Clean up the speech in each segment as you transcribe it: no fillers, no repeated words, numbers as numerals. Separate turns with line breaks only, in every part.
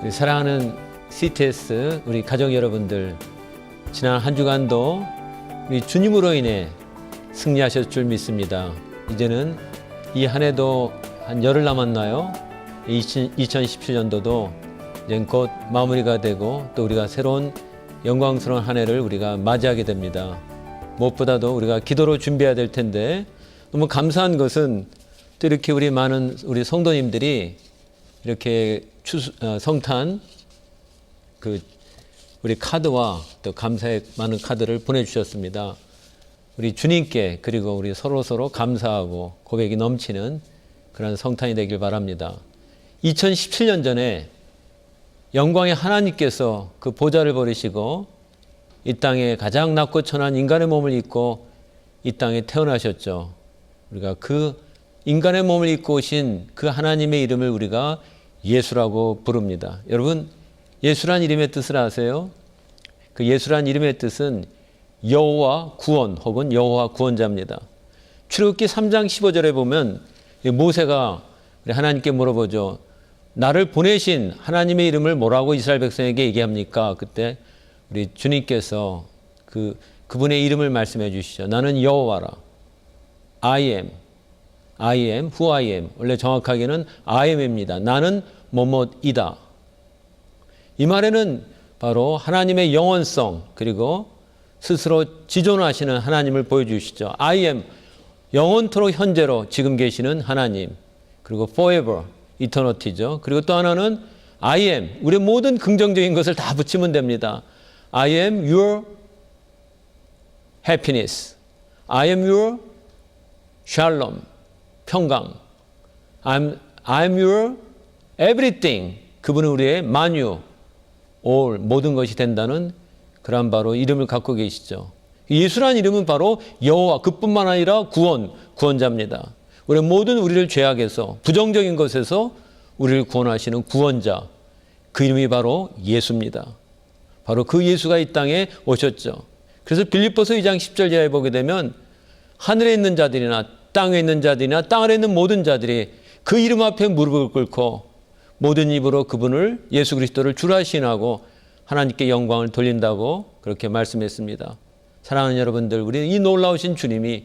우리 사랑하는 CTS 우리 가족 여러분들, 지난 한 주간도 우리 주님으로 인해 승리하셨을 줄 믿습니다. 이제는 이 한 해도 한 열흘 남았나요? 2017년도도 이제 곧 마무리가 되고 또 우리가 새로운 영광스러운 한 해를 우리가 맞이하게 됩니다. 무엇보다도 우리가 기도로 준비해야 될 텐데, 너무 감사한 것은 또 이렇게 우리 많은 우리 성도님들이 이렇게 성탄 우리 카드와 또 감사의 많은 카드를 보내주셨습니다. 우리 주님께, 그리고 우리 서로 감사하고 고백이 넘치는 그런 성탄이 되길 바랍니다. 2017년 전에 영광의 하나님께서 그 보좌를 버리시고 이 땅에 가장 낮고 천한 인간의 몸을 입고 이 땅에 태어나셨죠. 우리가 그 인간의 몸을 입고 오신 그 하나님의 이름을 우리가 예수라고 부릅니다. 여러분, 예수란 이름의 뜻을 아세요? 그 예수란 이름의 뜻은 여호와 구원 혹은 여호와 구원자입니다. 출애굽기 3장 15절에 보면 모세가 하나님께 물어보죠. 나를 보내신 하나님의 이름을 뭐라고 이스라엘 백성에게 얘기합니까? 그때 우리 주님께서 그분의 이름을 말씀해 주시죠. 나는 여호와라. I am, who I am. 원래 정확하게는 I am입니다. 나는 뭐뭐이다. 이 말에는 바로 하나님의 영원성, 그리고 스스로 지존하시는 하나님을 보여주시죠. I am, 영원토록 현재로 지금 계시는 하나님. 그리고 forever, eternity죠. 그리고 또 하나는 I am, 우리의 모든 긍정적인 것을 다 붙이면 됩니다. I am your happiness. I am your shalom, 평강. I am your everything. 그분은 우리의 만유, all, 모든 것이 된다는 그런 바로 이름을 갖고 계시죠. 예수라는 이름은 바로 여호와, 그뿐만 아니라 구원자입니다. 우리 모든 우리를 죄악에서, 부정적인 것에서 우리를 구원하시는 구원자, 그 이름이 바로 예수입니다. 바로 그 예수가 이 땅에 오셨죠. 그래서 빌립보서 2장 10절 이하에 보게 되면 하늘에 있는 자들이나 땅에 있는 자들이나 땅 아래 있는 모든 자들이 그 이름 앞에 무릎을 꿇고 모든 입으로 그분을, 예수 그리스도를 주라 시인하고 하나님께 영광을 돌린다고 그렇게 말씀했습니다. 사랑하는 여러분들, 우리 이 놀라우신 주님이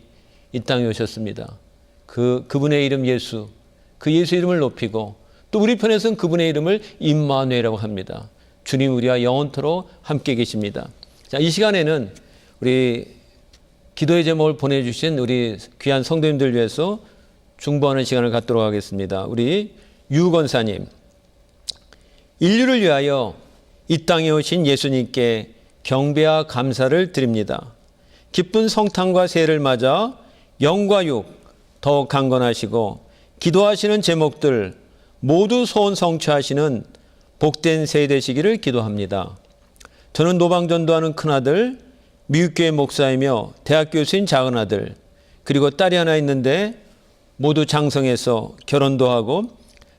이 땅에 오셨습니다. 그분의 이름 예수, 그 예수 이름을 높이고 또 우리 편에서는 그분의 이름을 임마누엘이라고 합니다. 주님 우리와 영원토록 함께 계십니다. 자, 이 시간에는 우리 기도의 제목을 보내주신 우리 귀한 성도님들 위해서 중보하는 시간을 갖도록 하겠습니다. 우리 유 권사님, 인류를 위하여 이 땅에 오신 예수님께 경배와 감사를 드립니다. 기쁜 성탄과 새해를 맞아 영과 육 더욱 강건하시고 기도하시는 제목들 모두 소원 성취하시는 복된 새해 되시기를 기도합니다. 저는 노방전도하는 큰아들, 미국교회 목사이며 대학 교수인 작은아들, 그리고 딸이 하나 있는데 모두 장성해서 결혼도 하고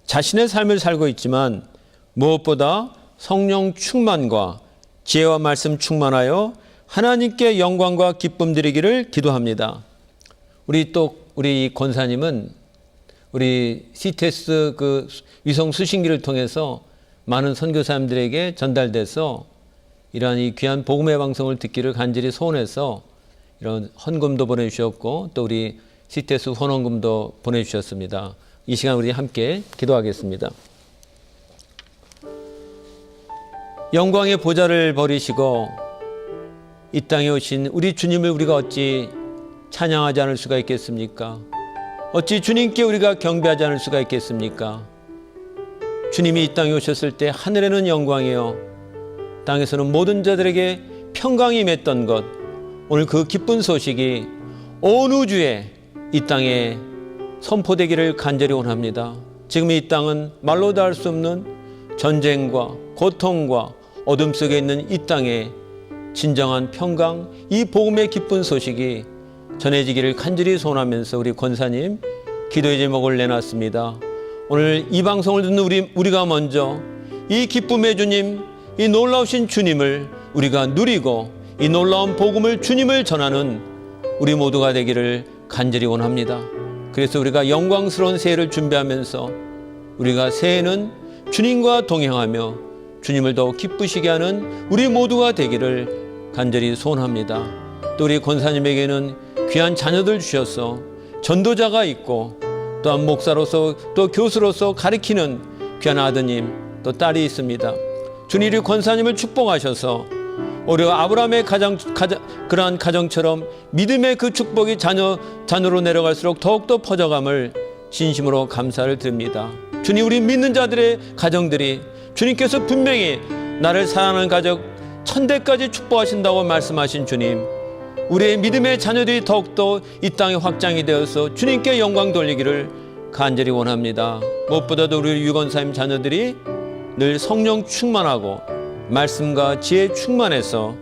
자신의 삶을 살고 있지만 무엇보다 성령 충만과 지혜와 말씀 충만하여 하나님께 영광과 기쁨 드리기를 기도합니다. 우리 권사님은 우리 CTS 그 위성 수신기를 통해서 많은 선교사님들에게 전달돼서 이러한 이 귀한 복음의 방송을 듣기를 간절히 소원해서 이런 헌금도 보내주셨고 또 우리 CTS 후원금도 보내주셨습니다. 이 시간 우리 함께 기도하겠습니다. 영광의 보좌를 버리시고 이 땅에 오신 우리 주님을 우리가 어찌 찬양하지 않을 수가 있겠습니까? 어찌 주님께 우리가 경배하지 않을 수가 있겠습니까? 주님이 이 땅에 오셨을 때 하늘에는 영광이요 땅에서는 모든 자들에게 평강이 임했던 것, 오늘 그 기쁜 소식이 온 우주에 이 땅에 선포되기를 간절히 원합니다. 지금 이 땅은 말로도 할 수 없는 전쟁과 고통과 어둠 속에 있는 이 땅에 진정한 평강, 이 복음의 기쁜 소식이 전해지기를 간절히 소원하면서 우리 권사님 기도의 제목을 내놨습니다. 오늘 이 방송을 듣는 우리가 먼저 이 기쁨의 주님, 이 놀라우신 주님을 우리가 누리고 이 놀라운 복음을, 주님을 전하는 우리 모두가 되기를 간절히 원합니다. 그래서 우리가 영광스러운 새해를 준비하면서 우리가 새해는 주님과 동행하며 주님을 더욱 기쁘시게 하는 우리 모두가 되기를 간절히 소원합니다. 또 우리 권사님에게는 귀한 자녀들 주셔서 전도자가 있고 또한 목사로서 또 교수로서 가르치는 귀한 아드님 또 딸이 있습니다. 주님 우리 권사님을 축복하셔서 우리 아브라함의 그러한 가정처럼 믿음의 그 축복이 자녀로 내려갈수록 더욱더 퍼져감을 진심으로 감사를 드립니다. 주님 우리 믿는 자들의 가정들이 주님께서 분명히 나를 사랑하는 가족 1000대까지 축복하신다고 말씀하신 주님, 우리의 믿음의 자녀들이 더욱더 이 땅에 확장이 되어서 주님께 영광 돌리기를 간절히 원합니다. 무엇보다도 우리 유건사님 자녀들이 늘 성령 충만하고 말씀과 지혜 충만해서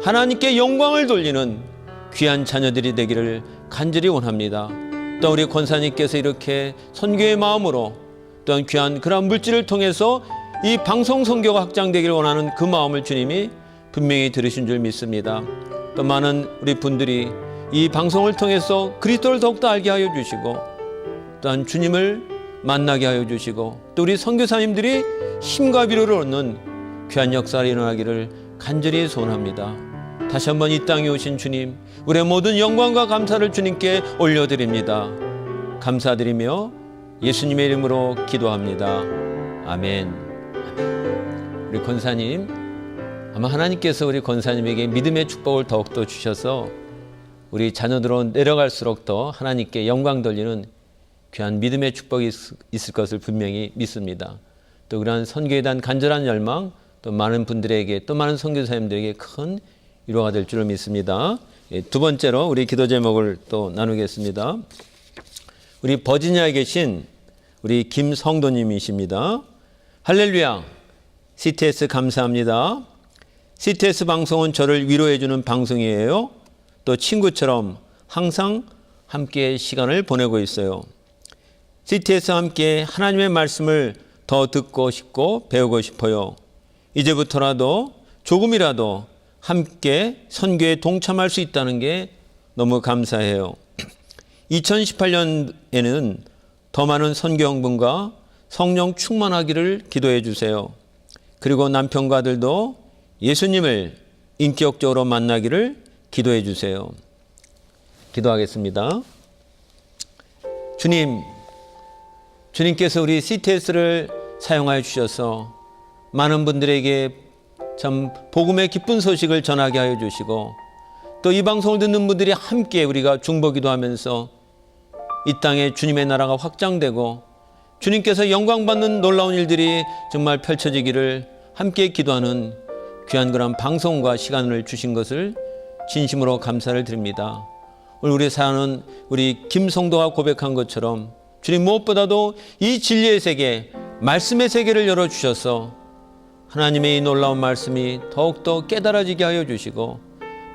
하나님께 영광을 돌리는 귀한 자녀들이 되기를 간절히 원합니다. 또 우리 권사님께서 이렇게 선교의 마음으로 또한 귀한 그런 물질을 통해서 이 방송 선교가 확장되기를 원하는 그 마음을 주님이 분명히 들으신 줄 믿습니다. 또 많은 우리 분들이 이 방송을 통해서 그리스도를 더욱더 알게 하여 주시고 또한 주님을 만나게 하여 주시고 또 우리 선교사님들이 힘과 위로를 얻는 귀한 역사가 일어나기를 간절히 소원합니다. 다시 한번 이 땅에 오신 주님, 우리의 모든 영광과 감사를 주님께 올려드립니다. 감사드리며 예수님의 이름으로 기도합니다. 아멘. 우리 권사님, 아마 하나님께서 우리 권사님에게 믿음의 축복을 더욱더 주셔서 우리 자녀들로 내려갈수록 더 하나님께 영광 돌리는 귀한 믿음의 축복이 있을 것을 분명히 믿습니다. 또 그러한 선교에 대한 간절한 열망, 또 많은 분들에게, 또 많은 선교사님들에게 큰 위로가 될 줄을 믿습니다. 두 번째로 우리 기도 제목을 또 나누겠습니다. 우리 버지니아에 계신 우리 김성도님이십니다. 할렐루야, CTS 감사합니다. CTS 방송은 저를 위로해주는 방송이에요. 또 친구처럼 항상 함께 시간을 보내고 있어요. CTS와 함께 하나님의 말씀을 더 듣고 싶고 배우고 싶어요. 이제부터라도 조금이라도 함께 선교에 동참할 수 있다는 게 너무 감사해요. 2018년에는 더 많은 선교 헌금과 성령 충만하기를 기도해 주세요. 그리고 남편과 아들도 예수님을 인격적으로 만나기를 기도해 주세요. 기도하겠습니다. 주님께서 우리 CTS를 사용하여 주셔서 많은 분들에게 참 복음의 기쁜 소식을 전하게 하여 주시고 또 이 방송을 듣는 분들이 함께 우리가 중보기도 하면서 이 땅에 주님의 나라가 확장되고 주님께서 영광받는 놀라운 일들이 정말 펼쳐지기를 함께 기도하는 귀한 그런 방송과 시간을 주신 것을 진심으로 감사를 드립니다. 오늘 우리 사연은 우리 김성도가 고백한 것처럼 주님 무엇보다도 이 진리의 세계, 말씀의 세계를 열어주셔서 하나님의 이 놀라운 말씀이 더욱더 깨달아지게 하여 주시고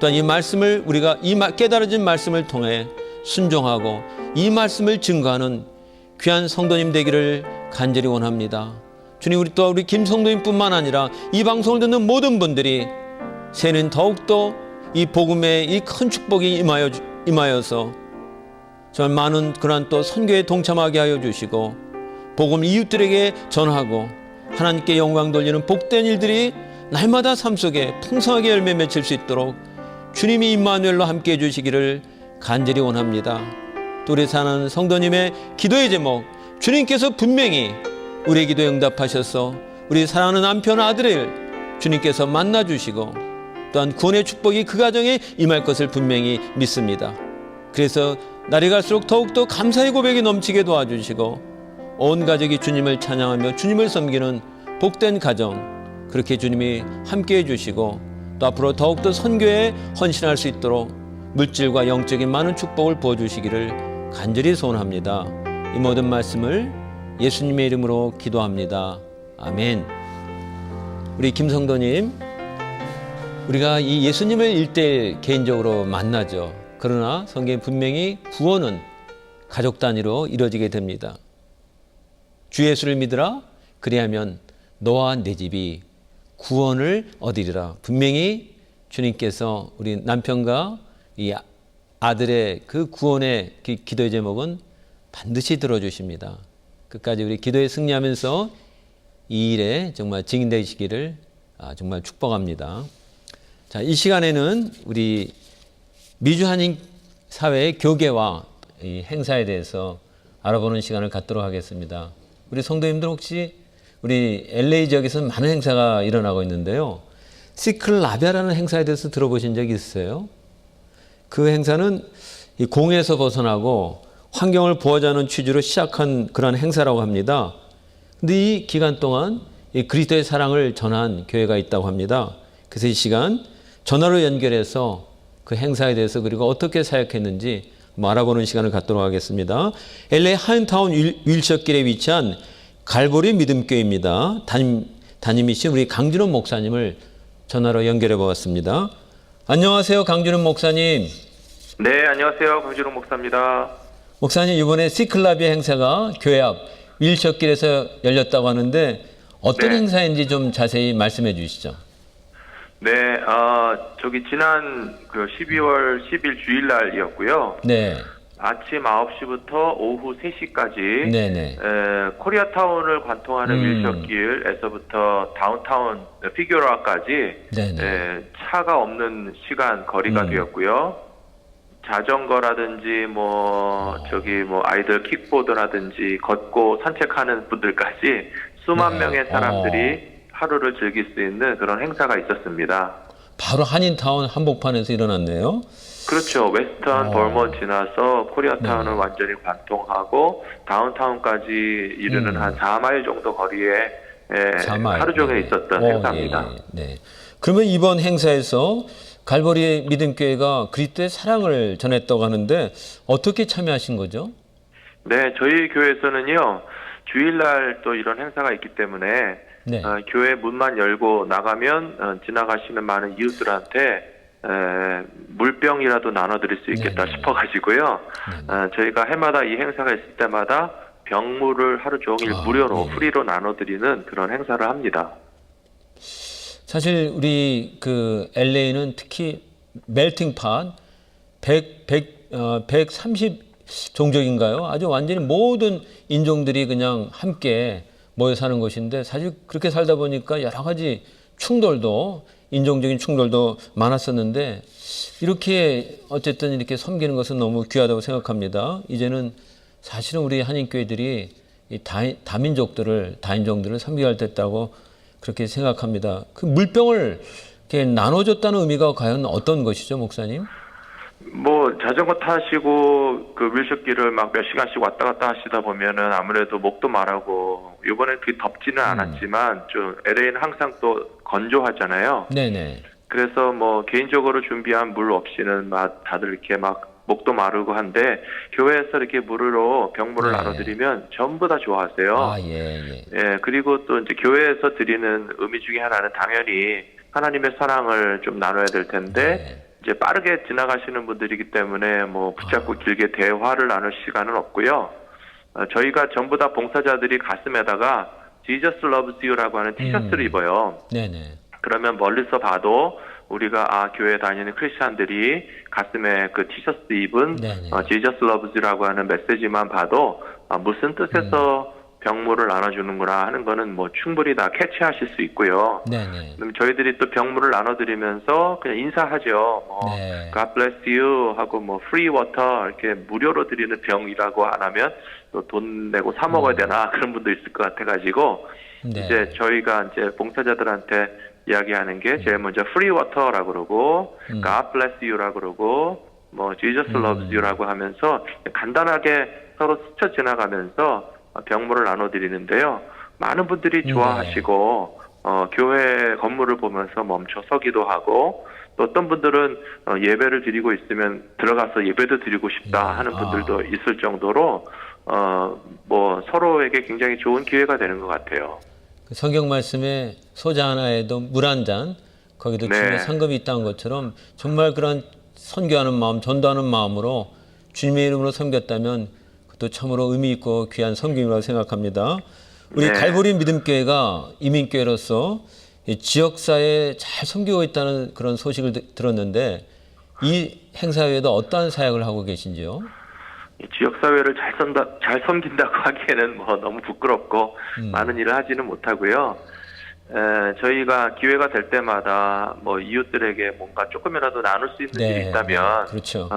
또한 이 말씀을 우리가 이 깨달아진 말씀을 통해 순종하고 이 말씀을 증거하는 귀한 성도님 되기를 간절히 원합니다. 주님, 우리 김성도님뿐만 아니라 이 방송을 듣는 모든 분들이 새해는 더욱더 이 복음의 이 큰 축복이 임하여서 정말 많은 그러한 또 선교에 동참하게 하여 주시고 복음 이웃들에게 전하고 하나님께 영광 돌리는 복된 일들이 날마다 삶 속에 풍성하게 열매 맺힐 수 있도록 주님이 임마누엘로 함께해 주시기를 간절히 원합니다. 또 우리 사는 성도님의 기도의 제목, 주님께서 분명히 우리의 기도에 응답하셔서 우리 사랑하는 남편 아들을 주님께서 만나주시고 또한 구원의 축복이 그 가정에 임할 것을 분명히 믿습니다. 그래서 날이 갈수록 더욱더 감사의 고백이 넘치게 도와주시고 온 가족이 주님을 찬양하며 주님을 섬기는 복된 가정, 그렇게 주님이 함께해 주시고 또 앞으로 더욱더 선교에 헌신할 수 있도록 물질과 영적인 많은 축복을 부어주시기를 간절히 소원합니다. 이 모든 말씀을 예수님의 이름으로 기도합니다. 아멘. 우리 김성도님, 우리가 이 예수님을 일대일 개인적으로 만나죠. 그러나 성경에 분명히 구원은 가족 단위로 이루어지게 됩니다. 주 예수를 믿으라, 그리하면 너와 내 집이 구원을 얻으리라. 분명히 주님께서 우리 남편과 이 아들의 그 구원의 기도의 제목은 반드시 들어주십니다. 끝까지 우리 기도에 승리하면서 이 일에 정말 증인되시기를 정말 축복합니다. 자, 이 시간에는 우리 미주 한인 사회의 교계와 이 행사에 대해서 알아보는 시간을 갖도록 하겠습니다. 우리 성도님들 혹시 우리 LA 지역에서는 많은 행사가 일어나고 있는데요. 시클라비아라는 행사에 대해서 들어보신 적이 있어요? 그 행사는 이 공에서 벗어나고 환경을 보호하자는 취지로 시작한 그런 행사라고 합니다. 근데 이 기간 동안 이 그리스도의 사랑을 전한 교회가 있다고 합니다. 그래서 이 시간 전화로 연결해서 그 행사에 대해서 그리고 어떻게 사역했는지 알아보는 시간을 갖도록 하겠습니다. LA 하인타운 윌셔길에 위치한 갈보리 믿음교회입니다. 담임이신 우리 강준원 목사님을 전화로 연결해 보았습니다. 안녕하세요, 강준원 목사님.
네, 안녕하세요. 강준원 목사입니다.
목사님, 이번에 시클라비아 행사가 교회 앞 윌셔길에서 열렸다고 하는데 어떤
네.
행사인지 좀 자세히 말씀해 주시죠.
네, 저기 지난 그 12월 10일 주일날이었고요.
네.
아침 9시부터 오후 3시까지
네네.
코리아타운을 관통하는 윌셔길에서부터 다운타운 피규어라까지
네네.
차가 없는 시간 거리가 되었고요. 자전거라든지 저기 아이들 킥보드라든지 걷고 산책하는 분들까지 수만
네.
명의 사람들이 하루를 즐길 수 있는 그런 행사가 있었습니다.
바로 한인타운 한복판에서 일어났네요.
그렇죠. 웨스턴 벌먼 지나서 코리아타운을 완전히 관통하고 다운타운까지 이르는 한 4마일 정도 거리에
4마일.
하루 종일 있었던 행사입니다.
네. 그러면 이번 행사에서 갈보리 믿음교회가 그리스도의 사랑을 전했다고 하는데 어떻게 참여하신 거죠?
네, 저희 교회에서는요. 주일날 또 이런 행사가 있기 때문에
네.
교회 문만 열고 나가면 지나가시는 많은 이웃들한테 물병이라도 나눠드릴 수 있겠다 싶어가지고요. 저희가 해마다 이 행사가 있을 때마다 병물을 하루 종일 무료로 프리로 나눠드리는 그런 행사를 합니다.
사실 우리 그 LA는 특히 멜팅팟 130 종족인가요? 아주 완전히 모든 인종들이 그냥 함께 모여 사는 곳인데 사실 그렇게 살다 보니까 여러 가지 충돌도 인종적인 충돌도 많았었는데 이렇게 어쨌든 이렇게 섬기는 것은 너무 귀하다고 생각합니다. 이제는 사실은 우리 한인교회들이 이 다인종들을 섬겨야 됐다고 그렇게 생각합니다. 그 물병을 이렇게 나눠줬다는 의미가 과연 어떤 것이죠, 목사님?
자전거 타시고 그 윌셔길을 막 몇 시간씩 왔다 갔다 하시다 보면은 아무래도 목도 마르고 이번엔 그게 덥지는 않았지만 좀 LA는 항상 또 건조하잖아요.
네네.
그래서 개인적으로 준비한 물 없이는 다들 이렇게 막 목도 마르고 한데 교회에서 이렇게 물으로 병물을 나눠드리면 전부 다 좋아하세요.
예.
그리고 또 이제 교회에서 드리는 의미 중에 하나는 당연히 하나님의 사랑을 좀 나눠야 될 텐데 이제 빠르게 지나가시는 분들이기 때문에 붙잡고 길게 대화를 나눌 시간은 없고요. 저희가 전부 다 봉사자들이 가슴에다가 Jesus loves you라고 하는 티셔츠를 입어요.
네네.
그러면 멀리서 봐도 우리가 교회 다니는 크리스찬들이 가슴에 그 티셔츠 입은 Jesus loves you라고 하는 메시지만 봐도 무슨 뜻에서 병물을 나눠주는구나 하는 거는 충분히 다 캐치하실 수 있고요. 그럼 저희들이 또 병물을 나눠드리면서 그냥 인사하죠. God bless you 하고 free water 이렇게 무료로 드리는 병이라고 안 하면 또 돈 내고 사 먹어야 되나 그런 분도 있을 것 같아가지고 이제 저희가 이제 봉사자들한테 이야기하는 게 제일 먼저 free water라고 그러고 God bless you라고 그러고 Jesus loves you라고 하면서 간단하게 서로 스쳐 지나가면서 병물을 나눠드리는데요. 많은 분들이 좋아하시고 교회 건물을 보면서 멈춰 서기도 하고 또 어떤 분들은 예배를 드리고 있으면 들어가서 예배도 드리고 싶다 하는 분들도 있을 정도로 서로에게 굉장히 좋은 기회가 되는 것 같아요.
그 성경 말씀에 소자 하나에도 물 한 잔 거기도 주님의 상급이 있다는 것처럼 정말 그런 선교하는 마음, 전도하는 마음으로 주님의 이름으로 섬겼다면 또 참으로 의미 있고 귀한 섬김이라고 생각합니다. 우리 갈보리 믿음교회가 이민교회로서 지역사회에 잘 섬기고 있다는 그런 소식을 들었는데 이 행사 외에도 어떠한 사역을 하고 계신지요?
이 지역사회를 잘 섬긴다고 하기에는 뭐 너무 부끄럽고 많은 일을 하지는 못하고요. 저희가 기회가 될 때마다 뭐 이웃들에게 뭔가 조금이라도 나눌 수 있는
네,
일이 있다면
그렇죠.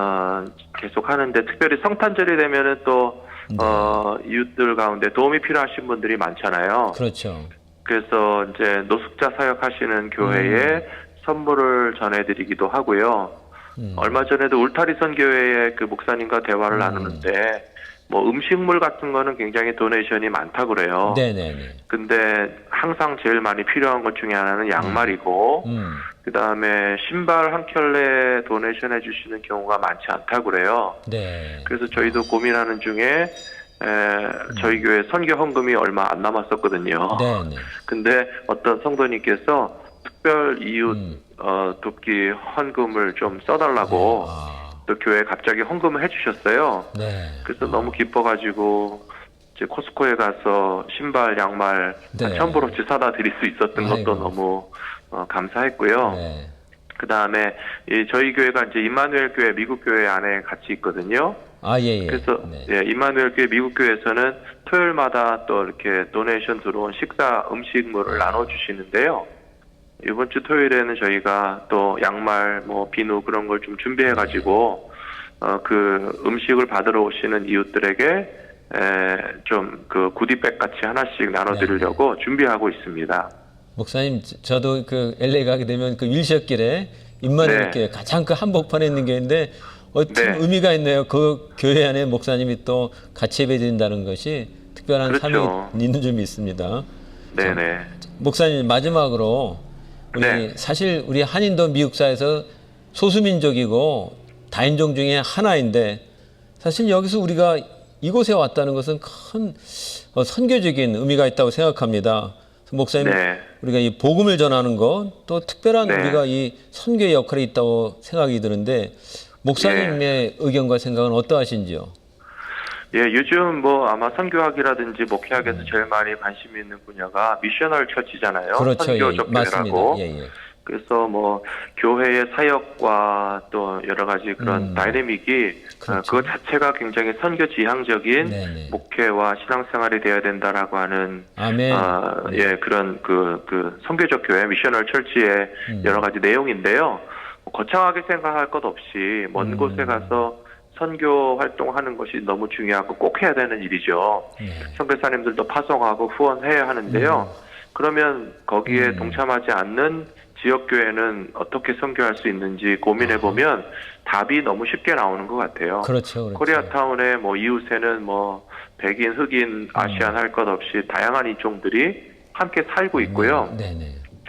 계속 하는데, 특별히 성탄절이 되면은 또 이웃들 가운데 도움이 필요하신 분들이 많잖아요.
그렇죠.
그래서 이제 노숙자 사역하시는 교회에 선물을 전해드리기도 하고요. 얼마 전에도 울타리선 교회의 그 목사님과 대화를 나누는데, 뭐 음식물 같은 거는 굉장히 도네이션이 많다 그래요.
네네네.
근데 항상 제일 많이 필요한 것 중에 하나는 양말이고, 그 다음에 신발 한 켤레 도네이션 해주시는 경우가 많지 않다 그래요.
네.
그래서 저희도 고민하는 중에 저희 교회 선교 헌금이 얼마 안 남았었거든요.
네네.
근데 어떤 성도님께서 특별 이웃 돕기 헌금을 좀 써달라고 또 교회에 갑자기 헌금을 해주셨어요.
네.
그래서 너무 기뻐가지고 이제 코스코에 가서 신발, 양말
네.
1,000브로치 사다 드릴 수 있었던
아이고.
것도 너무 감사했고요.
네.
그 다음에 저희 교회가 이제 임마누엘 교회 미국 교회 안에 같이 있거든요.
아, 예.
그래서
네.
임마누엘 교회 미국 교회에서는 토요일마다 또 이렇게 도네이션 들어온 식사 음식물을 나눠주시는데요. 이번 주 토요일에는 저희가 또 양말, 뭐 비누 그런 걸 좀 준비해가지고 그 음식을 받으러 오시는 이웃들에게 좀 그 구디백 같이 하나씩 나눠드리려고 준비하고 있습니다.
목사님, 저도 그 LA 가게 되면 그 일시역길에 임마누엘교회 가장 그 한복판에 있는 게 있는데 어떤 의미가 있네요. 그 교회 안에 목사님이 또 같이 예배 드린다는 것이 특별한
그렇죠.
삶이 있는 점이 있습니다.
네네.
목사님, 마지막으로 우리 사실 우리 한인도 미국사에서 소수민족이고 다인종 중에 하나인데, 사실 여기서 우리가 이곳에 왔다는 것은 큰 선교적인 의미가 있다고 생각합니다. 목사님, 우리가 이 복음을 전하는 것, 또 특별한 우리가 이 선교의 역할이 있다고 생각이 드는데, 목사님의 의견과 생각은 어떠하신지요?
예, 요즘 뭐 아마 선교학이라든지 목회학에서 제일 많이 관심이 있는 분야가 미셔널 처치잖아요.
그렇죠.
선교적 교회라고.
예.
그래서 뭐 교회의 사역과 또 여러 가지 그런 다이내믹이
그렇죠.
그것 자체가 굉장히 선교 지향적인 목회와 신앙생활이 되어야 된다라고 하는
아멘.
예, 그런 그 선교적 교회 미셔널 처치의 여러 가지 내용인데요. 거창하게 생각할 것 없이 먼 곳에 가서 선교 활동하는 것이 너무 중요하고 꼭 해야 되는 일이죠. 선교사님들도 파송하고 후원해야 하는데요. 그러면 거기에 동참하지 않는 지역교회는 어떻게 선교할 수 있는지 고민해보면 답이 너무 쉽게 나오는 것 같아요.
그렇죠.
코리아타운의 뭐 이웃에는 뭐 백인, 흑인, 아시안 할 것 없이 다양한 인종들이 함께 살고 있고요.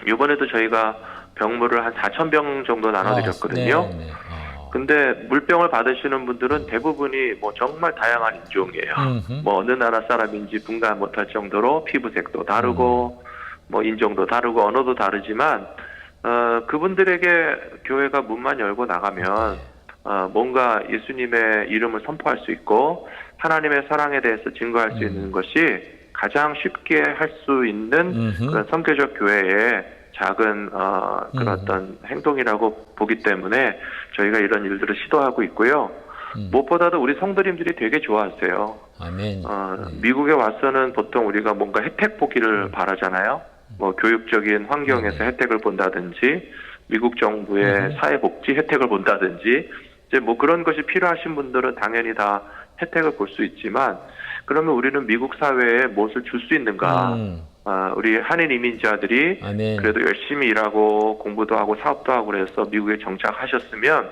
이번에도 저희가 병물을 한 4,000병 정도 나눠드렸거든요. 근데 물병을 받으시는 분들은 대부분이 뭐 정말 다양한 인종이에요. 뭐 어느 나라 사람인지 분간 못할 정도로 피부색도 다르고 뭐 인종도 다르고 언어도 다르지만 그분들에게 교회가 문만 열고 나가면 뭔가 예수님의 이름을 선포할 수 있고 하나님의 사랑에 대해서 증거할 수 있는 것이 가장 쉽게 할 수 있는 그런 선교적 교회의 작은 그런 어떤 행동이라고 보기 때문에 저희가 이런 일들을 시도하고 있고요. 무엇보다도 우리 성도님들이 되게 좋아하세요.
아멘.
미국에 와서는 보통 우리가 뭔가 혜택 보기를 바라잖아요. 뭐 교육적인 환경에서 혜택을 본다든지 미국 정부의 사회복지 혜택을 본다든지 이제 뭐 그런 것이 필요하신 분들은 당연히 다 혜택을 볼 수 있지만, 그러면 우리는 미국 사회에 무엇을 줄 수 있는가? 우리 한인 이민자들이 그래도 열심히 일하고 공부도 하고 사업도 하고 그래서 미국에 정착하셨으면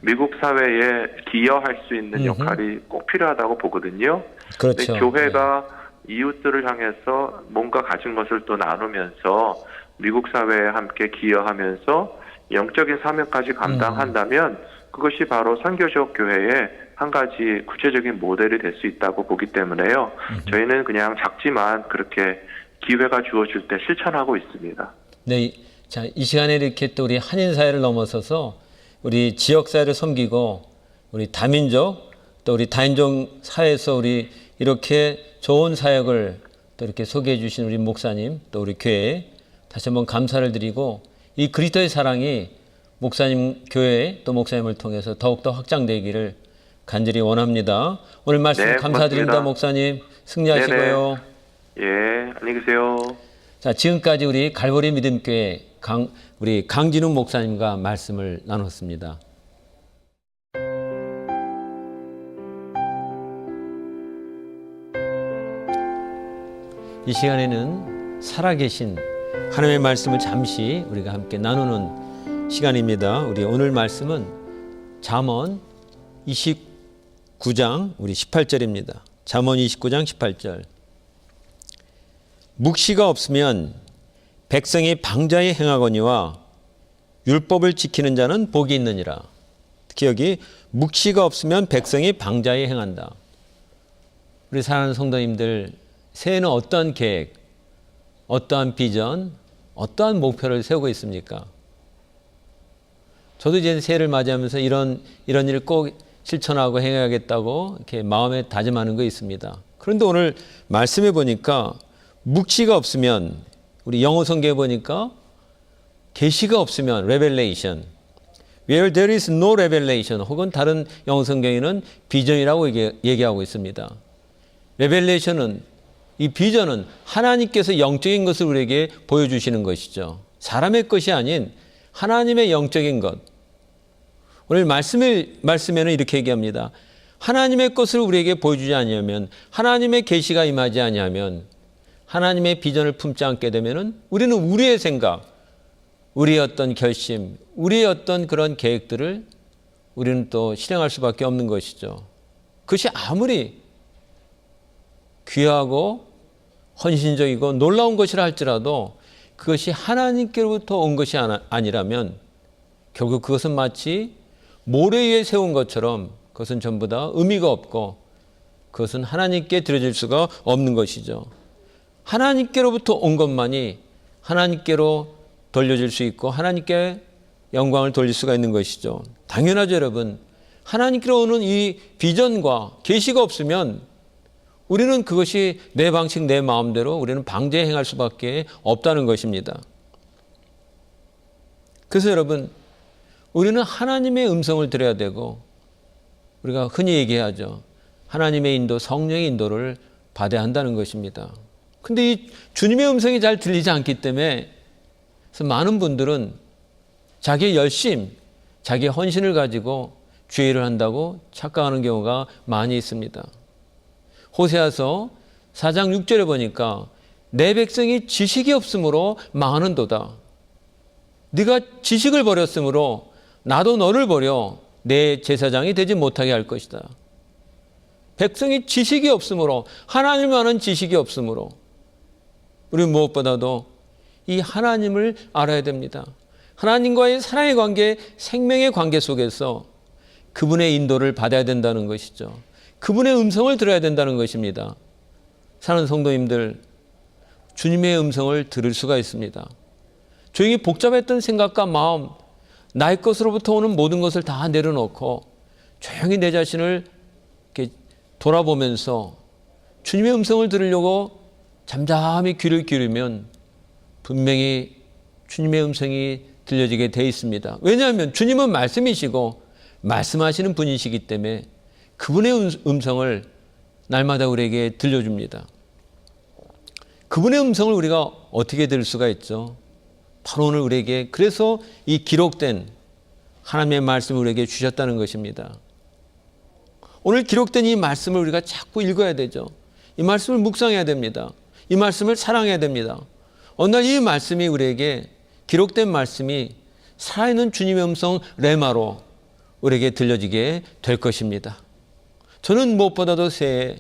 미국 사회에 기여할 수 있는 역할이 꼭 필요하다고 보거든요.
그렇죠.
교회가 이웃들을 향해서 뭔가 가진 것을 또 나누면서 미국 사회에 함께 기여하면서 영적인 사명까지 감당한다면 그것이 바로 선교적 교회의 한 가지 구체적인 모델이 될 수 있다고 보기 때문에요. 저희는 그냥 작지만 그렇게 기회가 주어질 때 실천하고 있습니다.
네, 자, 이 시간에 이렇게 또 우리 한인 사회를 넘어서서 우리 지역 사회를 섬기고 우리 다민족 또 우리 다인종 사회에서 우리 이렇게 좋은 사역을 또 이렇게 소개해 주신 우리 목사님 또 우리 교회에 다시 한번 감사를 드리고, 이 그리스도의 사랑이 목사님 교회 또 목사님을 통해서 더욱더 확장되기를 간절히 원합니다. 오늘 말씀
네,
감사드립니다,
고맙습니다.
목사님. 승리하시고요.
예, 안녕히 계세요.
자, 지금까지 우리 갈보리 믿음교회 우리 강진우 목사님과 말씀을 나눴습니다. 이 시간에는 살아계신 하나님의 말씀을 잠시 우리가 함께 나누는 시간입니다. 우리 오늘 말씀은 잠언 29장 우리 18절입니다. 잠언 29장 18절. 묵시가 없으면 백성이 방자에 행하거니와 율법을 지키는 자는 복이 있느니라. 특히 여기 묵시가 없으면 백성이 방자에 행한다. 우리 사랑하는 성도님들, 새해는 어떠한 계획, 어떠한 비전, 어떠한 목표를 세우고 있습니까? 저도 이제 새해를 맞이하면서 이런 일을 꼭 실천하고 행해야겠다고 이렇게 마음에 다짐하는 거 있습니다. 그런데 오늘 말씀해 보니까 묵시가 없으면, 우리 영어 성경에 보니까 계시가 없으면 revelation, where there is no revelation, 혹은 다른 영어 성경에는 비전이라고 얘기하고 있습니다. revelation은, 이 비전은 하나님께서 영적인 것을 우리에게 보여주시는 것이죠. 사람의 것이 아닌 하나님의 영적인 것. 오늘 말씀에는 이렇게 얘기합니다. 하나님의 것을 우리에게 보여주지 않으면, 하나님의 계시가 임하지 아니하면, 하나님의 비전을 품지 않게 되면은 우리는 우리의 생각, 우리의 어떤 결심, 우리의 어떤 그런 계획들을 우리는 또 실행할 수밖에 없는 것이죠. 그것이 아무리 귀하고 헌신적이고 놀라운 것이라 할지라도 그것이 하나님께로부터 온 것이 아니라면 결국 그것은 마치 모래 위에 세운 것처럼 그것은 전부 다 의미가 없고 그것은 하나님께 드려질 수가 없는 것이죠. 하나님께로부터 온 것만이 하나님께로 돌려질 수 있고 하나님께 영광을 돌릴 수가 있는 것이죠. 당연하죠, 여러분. 하나님께로 오는 이 비전과 계시가 없으면 우리는 그것이 내 방식, 내 마음대로 우리는 방제에 행할 수밖에 없다는 것입니다. 그래서 여러분, 우리는 하나님의 음성을 들어야 되고, 우리가 흔히 얘기하죠. 하나님의 인도, 성령의 인도를 받아야 한다는 것입니다. 근데 이 주님의 음성이 잘 들리지 않기 때문에 그래서 많은 분들은 자기의 열심, 자기의 헌신을 가지고 주의 일을 한다고 착각하는 경우가 많이 있습니다. 호세아서 4장 6절에 보니까 내 백성이 지식이 없으므로 망하는도다. 네가 지식을 버렸으므로 나도 너를 버려 내 제사장이 되지 못하게 할 것이다. 백성이 지식이 없으므로, 하나님을 아는 지식이 없으므로 우리 무엇보다도 이 하나님을 알아야 됩니다. 하나님과의 사랑의 관계, 생명의 관계 속에서 그분의 인도를 받아야 된다는 것이죠. 그분의 음성을 들어야 된다는 것입니다. 사는 성도님들, 주님의 음성을 들을 수가 있습니다. 조용히 복잡했던 생각과 마음, 나의 것으로부터 오는 모든 것을 다 내려놓고 조용히 내 자신을 이렇게 돌아보면서 주님의 음성을 들으려고 잠잠히 귀를 기울이면 분명히 주님의 음성이 들려지게 돼 있습니다. 왜냐하면 주님은 말씀이시고 말씀하시는 분이시기 때문에 그분의 음성을 날마다 우리에게 들려줍니다. 그분의 음성을 우리가 어떻게 들을 수가 있죠? 바로 오늘 우리에게, 그래서 이 기록된 하나님의 말씀을 우리에게 주셨다는 것입니다. 오늘 기록된 이 말씀을 우리가 자꾸 읽어야 되죠. 이 말씀을 묵상해야 됩니다. 이 말씀을 사랑해야 됩니다. 어느 날 이 말씀이 우리에게, 기록된 말씀이 살아있는 주님의 음성 레마로 우리에게 들려지게 될 것입니다. 저는 무엇보다도 새해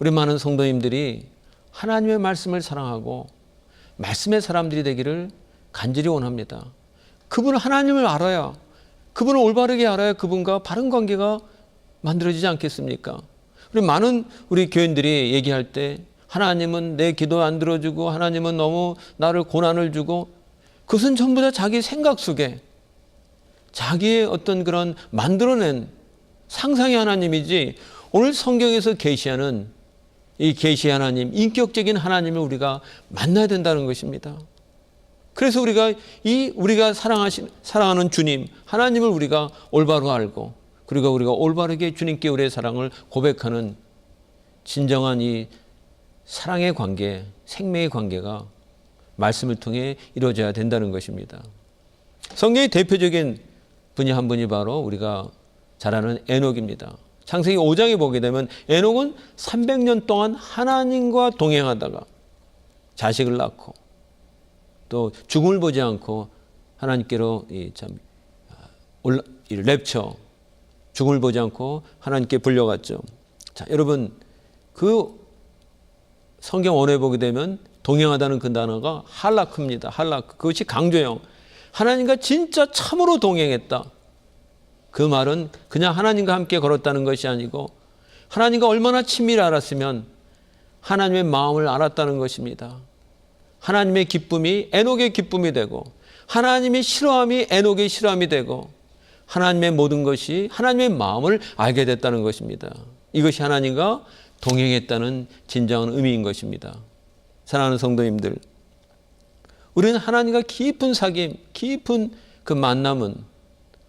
우리 많은 성도님들이 하나님의 말씀을 사랑하고 말씀의 사람들이 되기를 간절히 원합니다. 그분 하나님을 알아야, 그분을 올바르게 알아야 그분과 바른 관계가 만들어지지 않겠습니까? 우리 많은 우리 교인들이 얘기할 때 하나님은 내 기도 안 들어주고 하나님은 너무 나를 고난을 주고, 그것은 전부 다 자기 생각 속에 자기의 어떤 그런 만들어낸 상상의 하나님이지, 오늘 성경에서 계시하는 이 계시의 하나님, 인격적인 하나님을 우리가 만나야 된다는 것입니다. 그래서 우리가 사랑하는 주님, 하나님을 우리가 올바로 알고 그리고 우리가 올바르게 주님께 우리의 사랑을 고백하는 진정한 이 사랑의 관계, 생명의 관계가 말씀을 통해 이루어져야 된다는 것입니다. 성경의 대표적인 분이 한 분이 바로 우리가 잘 아는 에녹입니다. 창세기 5장에 보게 되면 에녹은 300년 동안 하나님과 동행하다가 자식을 낳고 또 죽음을 보지 않고 하나님께로 랩처, 죽음을 보지 않고 하나님께 불려갔죠. 자, 여러분, 그 성경 원어에 보게 되면 동행하다는 그 단어가 할라크입니다. 할라크. 그것이 강조형. 하나님과 진짜 참으로 동행했다. 그 말은 그냥 하나님과 함께 걸었다는 것이 아니고 하나님과 얼마나 친밀히 알았으면 하나님의 마음을 알았다는 것입니다. 하나님의 기쁨이 에녹의 기쁨이 되고 하나님의 싫어함이 에녹의 싫어함이 되고 하나님의 모든 것이 하나님의 마음을 알게 됐다는 것입니다. 이것이 하나님과 동행했다는 진정한 의미인 것입니다. 사랑하는 성도님들, 우리는 하나님과 깊은 사귐, 깊은 그 만남은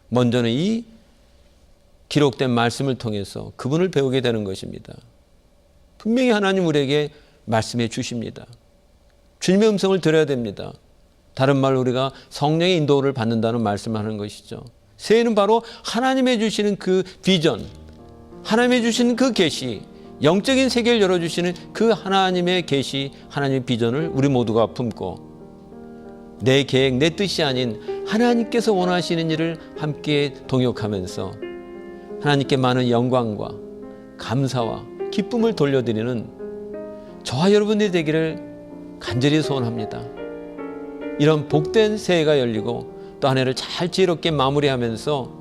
먼저는 이 기록된 말씀을 통해서 그분을 배우게 되는 것입니다. 분명히 하나님 우리에게 말씀해 주십니다. 주님의 음성을 들어야 됩니다. 다른 말로 우리가 성령의 인도를 받는다는 말씀을 하는 것이죠. 새해는 바로 하나님의 주시는 그 비전, 하나님의 주시는 그 계시, 영적인 세계를 열어주시는 그 하나님의 계시, 하나님의 비전을 우리 모두가 품고 내 계획, 내 뜻이 아닌 하나님께서 원하시는 일을 함께 동역하면서 하나님께 많은 영광과 감사와 기쁨을 돌려드리는 저와 여러분들이 되기를 간절히 소원합니다. 이런 복된 새해가 열리고 또 한 해를 잘 지혜롭게 마무리하면서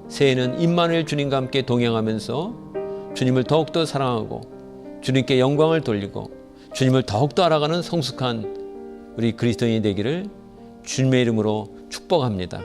새해는 임마누엘 주님과 함께 동행하면서 주님을 더욱더 사랑하고 주님께 영광을 돌리고 주님을 더욱더 알아가는 성숙한 우리 그리스도인이 되기를 주님의 이름으로 축복합니다.